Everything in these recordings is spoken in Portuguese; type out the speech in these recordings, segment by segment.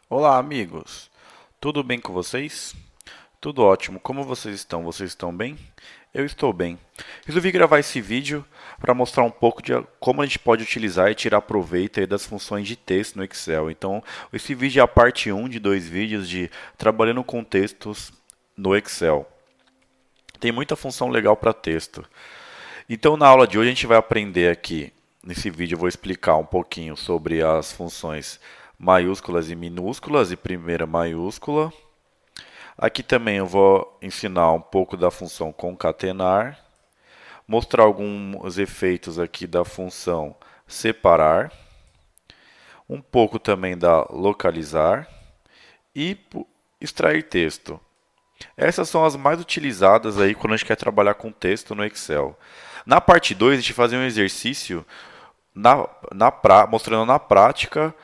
Olá, amigos. Tudo bem com vocês? Tudo ótimo. Como vocês estão? Vocês estão bem? Eu estou bem. Resolvi gravar esse vídeo para mostrar um pouco de como a gente pode utilizar e tirar proveito aí das funções de texto no Excel. Então, esse vídeo é a parte 1 de dois vídeos de trabalhando com textos no Excel. Tem muita função legal para texto. Então, na aula de hoje, a gente vai aprender aqui. Nesse vídeo, eu vou explicar um pouquinho sobre as funções maiúsculas e minúsculas e primeira maiúscula. Aqui também eu vou ensinar um pouco da função concatenar, mostrar alguns efeitos aqui da função separar, um pouco também da localizar e extrair texto. Essas são as mais utilizadas aí quando a gente quer trabalhar com texto no Excel. Na parte 2, a gente vai fazer um exercício mostrando na prática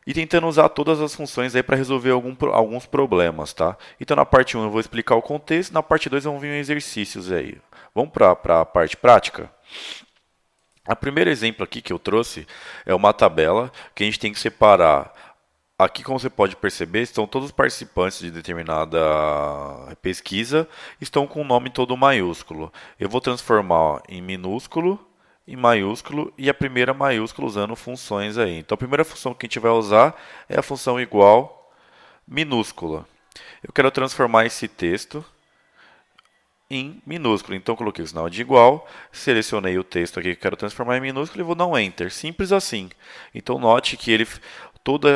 e tentando usar todas as funções aí para resolver alguns problemas, tá? Então na parte 1 eu vou explicar o contexto, na parte 2 vão vir exercícios aí. Vamos para a parte prática? O primeiro exemplo aqui que eu trouxe é uma tabela que a gente tem que separar. Aqui, como você pode perceber, estão todos os participantes de determinada pesquisa, estão com o nome todo maiúsculo. Eu vou transformar em minúsculo, em maiúsculo e a primeira maiúscula usando funções aí. Então, a primeira função que a gente vai usar é a função igual minúscula. Eu quero transformar esse texto em minúsculo. Então, coloquei o sinal de igual, selecionei o texto aqui que quero transformar em minúsculo e vou dar um Enter. Simples assim. Então, note que todo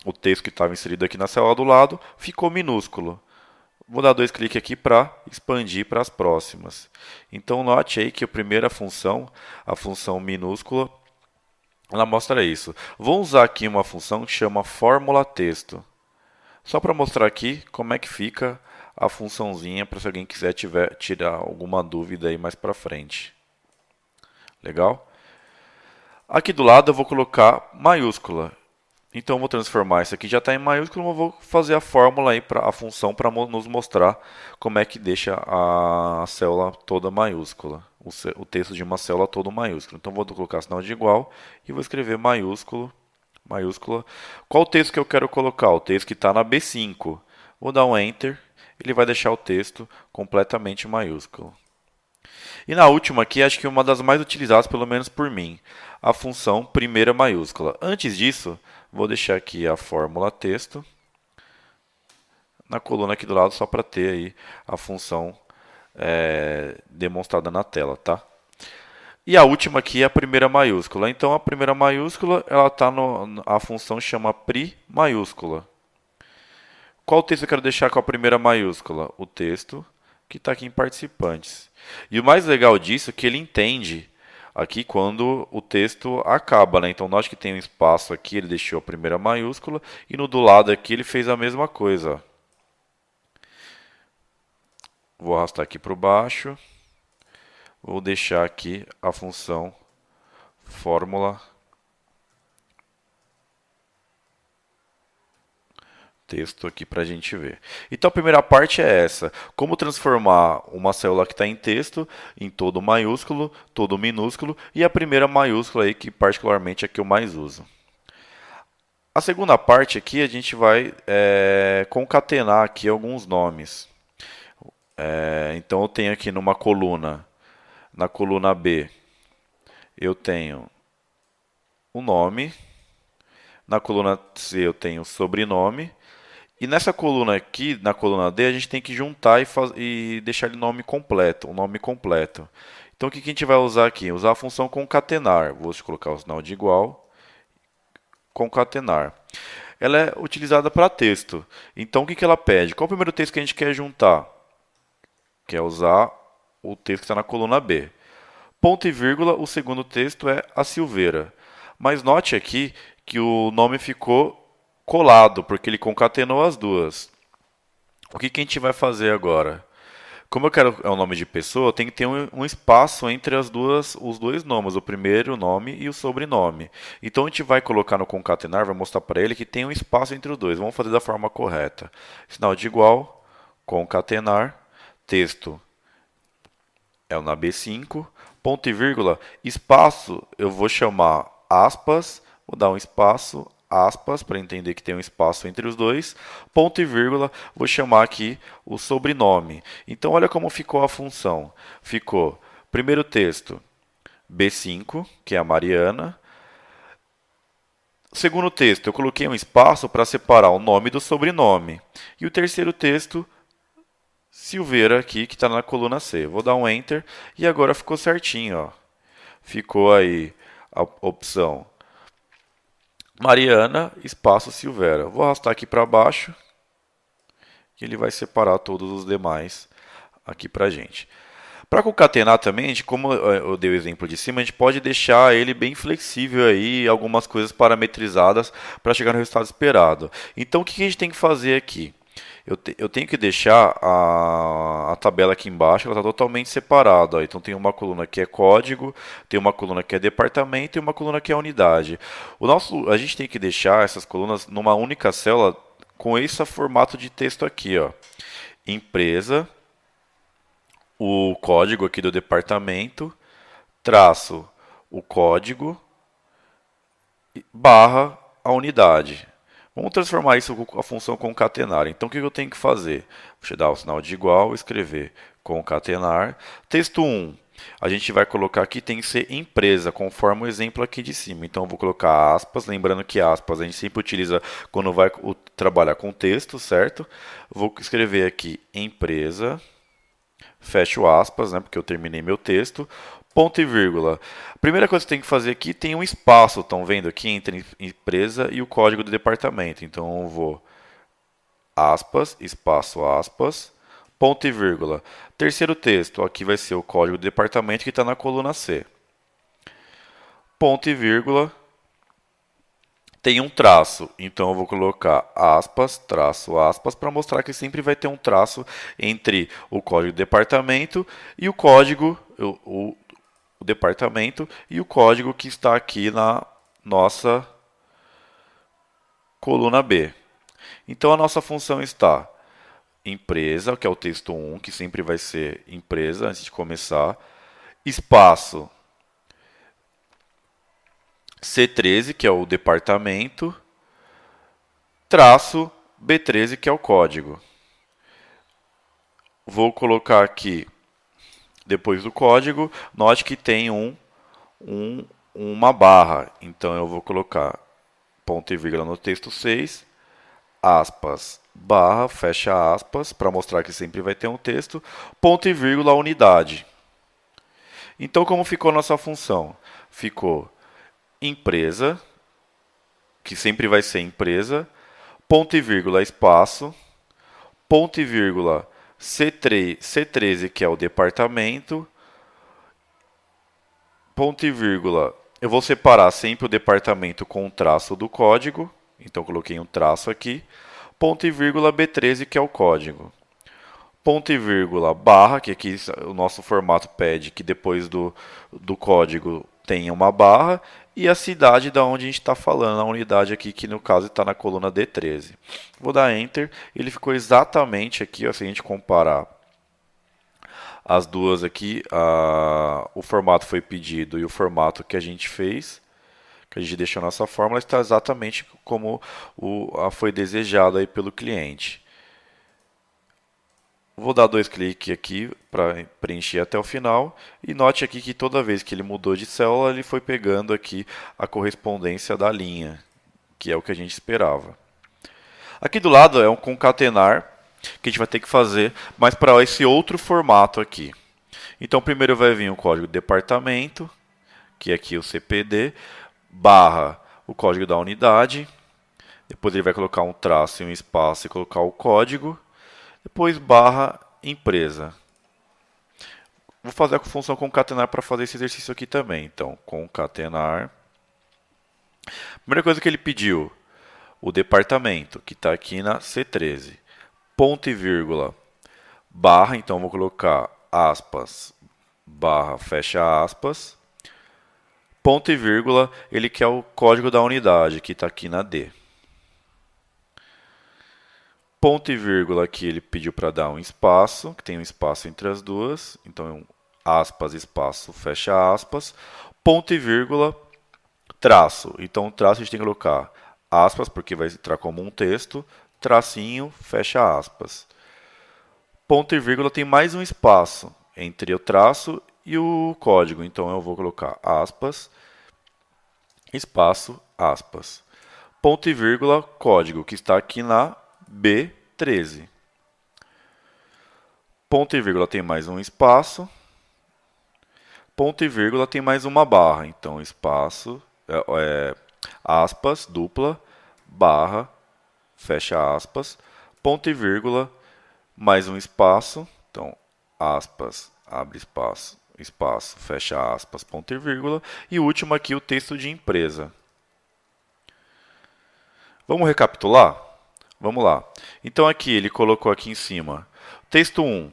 o texto que estava inserido aqui na célula do lado ficou minúsculo. Vou dar dois cliques aqui para expandir para as próximas. Então, note aí que a primeira função, a função minúscula, ela mostra isso. Vou usar aqui uma função que chama fórmula texto. Só para mostrar aqui como é que fica a funçãozinha para se alguém quiser tirar alguma dúvida aí mais para frente. Legal? Aqui do lado eu vou colocar maiúscula. Então eu vou transformar isso aqui já está em maiúsculo, eu vou fazer a fórmula aí para a função para nos mostrar como é que deixa a célula toda maiúscula, o texto de uma célula todo maiúsculo. Então vou colocar sinal de igual e vou escrever maiúsculo, maiúscula. Qual o texto que eu quero colocar? O texto que está na B5. Vou dar um Enter, ele vai deixar o texto completamente maiúsculo. E na última aqui, acho que uma das mais utilizadas, pelo menos por mim, a função primeira maiúscula. Antes disso, vou deixar aqui a fórmula texto na coluna aqui do lado, só para ter aí a função demonstrada na tela, tá? E a última aqui é a primeira maiúscula. Então, a primeira maiúscula, ela tá a função chama pri maiúscula. Qual texto eu quero deixar com a primeira maiúscula? O texto que está aqui em participantes. E o mais legal disso é que ele entende aqui quando o texto acaba, né? Então note que tem um espaço aqui, ele deixou a primeira maiúscula e no do lado aqui ele fez a mesma coisa. Vou arrastar aqui para baixo. Vou deixar aqui a função fórmula texto aqui para a gente ver. Então a primeira parte é essa: como transformar uma célula que está em texto em todo maiúsculo, todo minúsculo e a primeira maiúscula aí que particularmente é a que eu mais uso. A segunda parte aqui a gente vai concatenar aqui alguns nomes. Então eu tenho aqui numa coluna, na coluna B, eu tenho o nome, na coluna C eu tenho o sobrenome. E nessa coluna aqui, na coluna D, a gente tem que juntar e deixar ele nome completo, o nome completo. Então o que a gente vai usar aqui? Usar a função concatenar. Vou colocar o sinal de igual, concatenar. Ela é utilizada para texto. Então o que ela pede? Qual é o primeiro texto que a gente quer juntar? Quer usar o texto que está na coluna B. Ponto e vírgula, o segundo texto é a Silveira. Mas note aqui que o nome ficou colado, porque ele concatenou as duas. O que a gente vai fazer agora? Como eu quero o nome de pessoa, tem que ter um espaço entre os dois nomes, o primeiro nome e o sobrenome. Então a gente vai colocar no concatenar, vai mostrar para ele que tem um espaço entre os dois. Vamos fazer da forma correta. Sinal de igual, concatenar, texto é o na B5, ponto e vírgula, espaço eu vou chamar aspas, vou dar um espaço, aspas, para entender que tem um espaço entre os dois, ponto e vírgula, vou chamar aqui o sobrenome. Então, olha como ficou a função. Ficou, primeiro texto, B5, que é a Mariana. Segundo texto, eu coloquei um espaço para separar o nome do sobrenome. E o terceiro texto, Silveira aqui, que está na coluna C. Vou dar um Enter e agora ficou certinho. Ó. Ficou aí a opção Mariana, espaço Silveira. Vou arrastar aqui para baixo e ele vai separar todos os demais aqui para a gente. Para concatenar também, como eu dei o exemplo de cima, a gente pode deixar ele bem flexível aí, algumas coisas parametrizadas para chegar no resultado esperado. Então, o que a gente tem que fazer aqui? Eu tenho que deixar a tabela aqui embaixo, ela está totalmente separada. Ó. Então tem uma coluna que é código, tem uma coluna que é departamento e uma coluna que é unidade. A gente tem que deixar essas colunas numa única célula com esse formato de texto aqui. Ó. Empresa, o código aqui do departamento, traço o código, barra a unidade. Vamos transformar isso com a função concatenar. Então, o que eu tenho que fazer? Vou dar o sinal de igual, escrever concatenar. Texto 1, a gente vai colocar aqui, tem que ser empresa, conforme o exemplo aqui de cima. Então, eu vou colocar aspas, lembrando que aspas a gente sempre utiliza quando vai trabalhar com texto, certo? Vou escrever aqui empresa, fecho aspas, né, porque eu terminei meu texto. Ponto e vírgula. A primeira coisa que você tem que fazer aqui tem um espaço, estão vendo aqui, entre empresa e o código do departamento. Então eu vou aspas, espaço, aspas, ponto e vírgula. Terceiro texto, aqui vai ser o código do departamento que está na coluna C. Ponto e vírgula. Tem um traço, então eu vou colocar aspas, traço, aspas, para mostrar que sempre vai ter um traço entre o código do departamento e o código, o departamento e o código que está aqui na nossa coluna B. Então a nossa função está empresa, que é o texto 1, que sempre vai ser empresa antes de começar, espaço C13, que é o departamento, traço B13, que é o código. Vou colocar aqui depois do código, note que tem uma barra. Então, eu vou colocar ponto e vírgula no texto 6, aspas, barra, fecha aspas, para mostrar que sempre vai ter um texto, ponto e vírgula, unidade. Então, como ficou a nossa função? Ficou empresa, que sempre vai ser empresa, ponto e vírgula, espaço, ponto e vírgula, C13, que é o departamento, ponto e vírgula. Eu vou separar sempre o departamento com o traço do código, então coloquei um traço aqui, ponto e vírgula B13, que é o código. Ponto e vírgula, barra, que aqui o nosso formato pede que depois do código tenha uma barra, e a cidade da onde a gente está falando, a unidade aqui, que no caso está na coluna D13. Vou dar Enter, ele ficou exatamente aqui, ó, se a gente comparar as duas aqui, o formato foi pedido e o formato que a gente fez, que a gente deixou a nossa fórmula, está exatamente como foi desejado aí pelo cliente. Vou dar 2 cliques aqui para preencher até o final. E note aqui que toda vez que ele mudou de célula, ele foi pegando aqui a correspondência da linha, que é o que a gente esperava. Aqui do lado é um concatenar, que a gente vai ter que fazer, mas para esse outro formato aqui. Então, primeiro vai vir o código do departamento, que é aqui o CPD, barra o código da unidade. Depois ele vai colocar um traço e um espaço e colocar o código. Depois barra empresa. Vou fazer a função concatenar para fazer esse exercício aqui também. Então, concatenar. Primeira coisa que ele pediu, o departamento, que está aqui na C13. Ponto e vírgula, barra, então vou colocar aspas, barra, fecha aspas. Ponto e vírgula, ele quer o código da unidade, que está aqui na D. Ponto e vírgula aqui ele pediu para dar um espaço, que tem um espaço entre as duas. Então, aspas, espaço, fecha aspas. Ponto e vírgula, traço. Então, o traço a gente tem que colocar aspas, porque vai entrar como um texto, tracinho, fecha aspas. Ponto e vírgula tem mais um espaço entre o traço e o código, então eu vou colocar aspas, espaço, aspas. Ponto e vírgula, código, que está aqui na B13. Ponto e vírgula tem mais um espaço. Ponto e vírgula tem mais uma barra. Então, espaço, aspas, dupla, barra, fecha aspas. Ponto e vírgula, mais um espaço. Então, aspas, abre espaço, espaço, fecha aspas, ponto e vírgula. E o último aqui, o texto de empresa. Vamos recapitular? Vamos lá. Então, aqui ele colocou aqui em cima. Texto 1,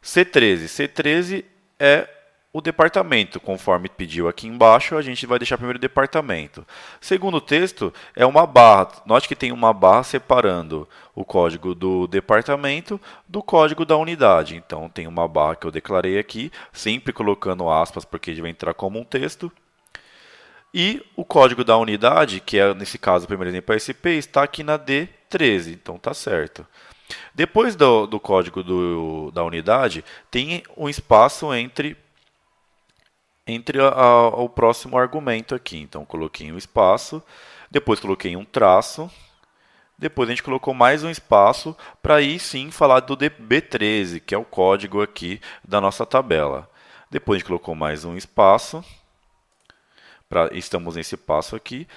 C13. C13 é o departamento, conforme pediu aqui embaixo, a gente vai deixar primeiro o departamento. Segundo texto é uma barra. Note que tem uma barra separando o código do departamento do código da unidade. Então tem uma barra que eu declarei aqui, sempre colocando aspas porque ele vai entrar como um texto. E o código da unidade, que é nesse caso o primeiro exemplo é SP, está aqui na D13, então tá certo. Depois do código da unidade, tem um espaço entre o próximo argumento aqui. Então, coloquei um espaço, depois coloquei um traço, depois a gente colocou mais um espaço para aí sim falar do B13, que é o código aqui da nossa tabela. Depois a gente colocou mais um espaço, estamos nesse passo aqui,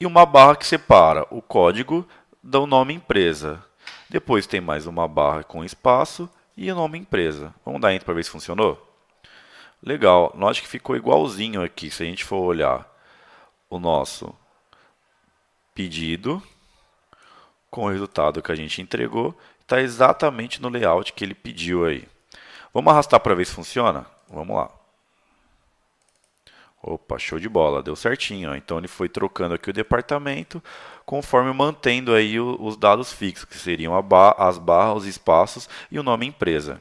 e uma barra que separa o código do nome empresa. Depois tem mais uma barra com espaço e o nome empresa. Vamos dar Enter para ver se funcionou? Legal, note que ficou igualzinho aqui. Se a gente for olhar o nosso pedido com o resultado que a gente entregou, está exatamente no layout que ele pediu aí. Vamos arrastar para ver se funciona? Vamos lá. Opa, show de bola, deu certinho. Ó. Então ele foi trocando aqui o departamento, conforme mantendo aí os dados fixos, que seriam as barras, os espaços e o nome empresa.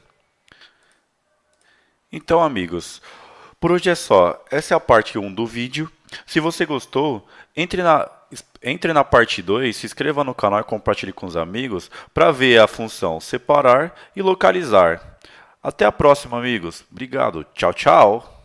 Então, amigos, por hoje é só. Essa é a parte 1 do vídeo. Se você gostou, entre na parte 2, se inscreva no canal e compartilhe com os amigos para ver a função separar e localizar. Até a próxima, amigos. Obrigado. Tchau, tchau.